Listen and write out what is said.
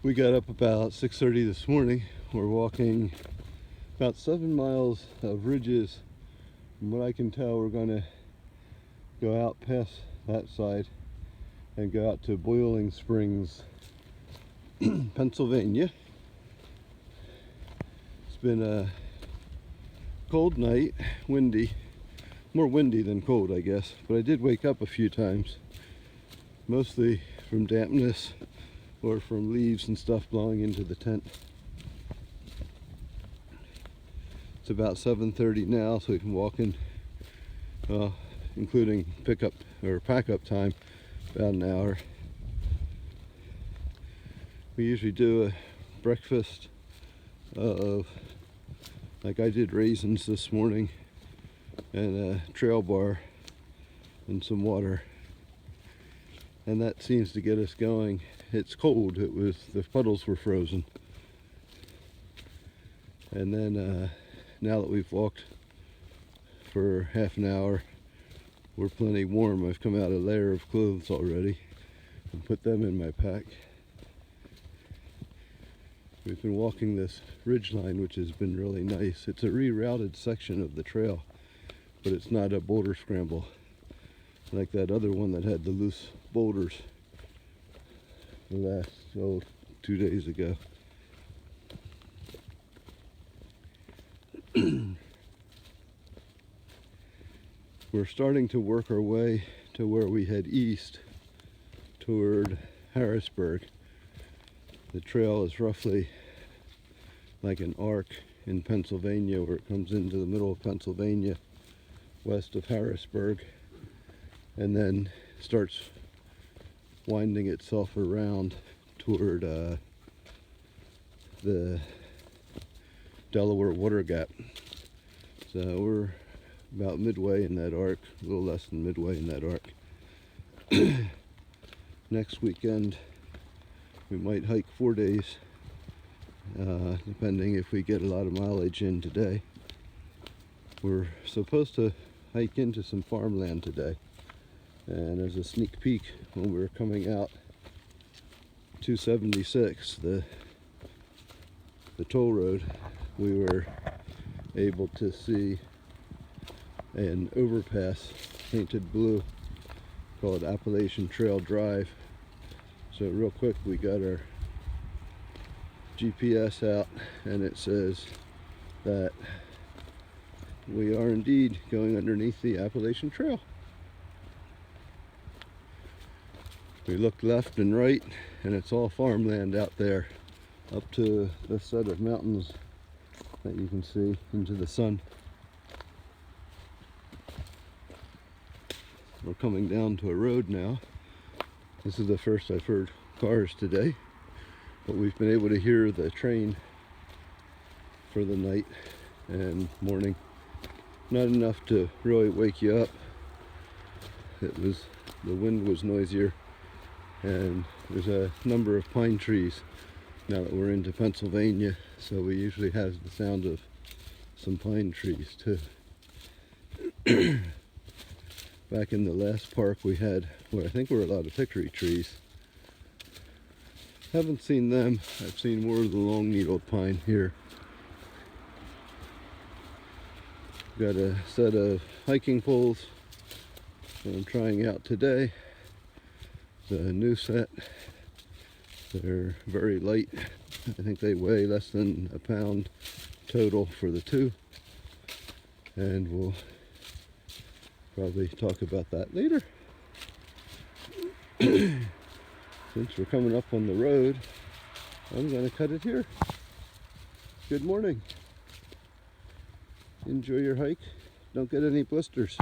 We got up about 6:30 this morning. We're walking about 7 miles of ridges. From what I can tell, we're going to go out past that side and go out to Boiling Springs, Pennsylvania. It's been a cold night, windy, more windy than cold, I guess, but I did wake up a few times, mostly from dampness or from leaves and stuff blowing into the tent. It's about 7:30 now, so we can walk in, including pickup or pack up time, about an hour. We usually do a breakfast of, like I did, raisins this morning and a trail bar and some water, and that seems to get us going. It's cold. The puddles were frozen, and then now that we've walked for half an hour, we're plenty warm. I've come out a layer of clothes already and put them in my pack. We've been walking this ridge line, which has been really nice. It's a rerouted section of the trail, but it's not a boulder scramble like that other one that had the loose boulders the last 2 days ago. We're starting to work our way to where we head east toward Harrisburg. The trail is roughly like an arc in Pennsylvania, where it comes into the middle of Pennsylvania west of Harrisburg and then starts winding itself around toward the Delaware Water Gap. So we're about midway in that arc, a little less than midway in that arc. Next weekend we might hike 4 days, depending if we get a lot of mileage in today. We're supposed to hike into some farmland today, and as a sneak peek, when we were coming out 276, the toll road, we were able to see an overpass painted blue called Appalachian Trail Drive. So real quick, we got our GPS out, and it says that we are indeed going underneath the Appalachian Trail. We looked left and right, and it's all farmland out there up to this set of mountains that you can see into the sun. We're coming down to a road now. This is the first I've heard cars today, but we've been able to hear the train for the night and morning. Not enough to really wake you up. The wind was noisier, and there's a number of pine trees now that we're into Pennsylvania, so we usually have the sound of some pine trees too. Back in the last park we had, where I think were a lot of hickory trees. Haven't seen them. I've seen more of the long-needled pine here. Got a set of hiking poles that I'm trying out today. It's a new set. They're very light. I think they weigh less than a pound total for the two, and we'll probably talk about that later. Since we're coming up on the road, I'm going to cut it here. Good morning. Enjoy your hike. Don't get any blisters.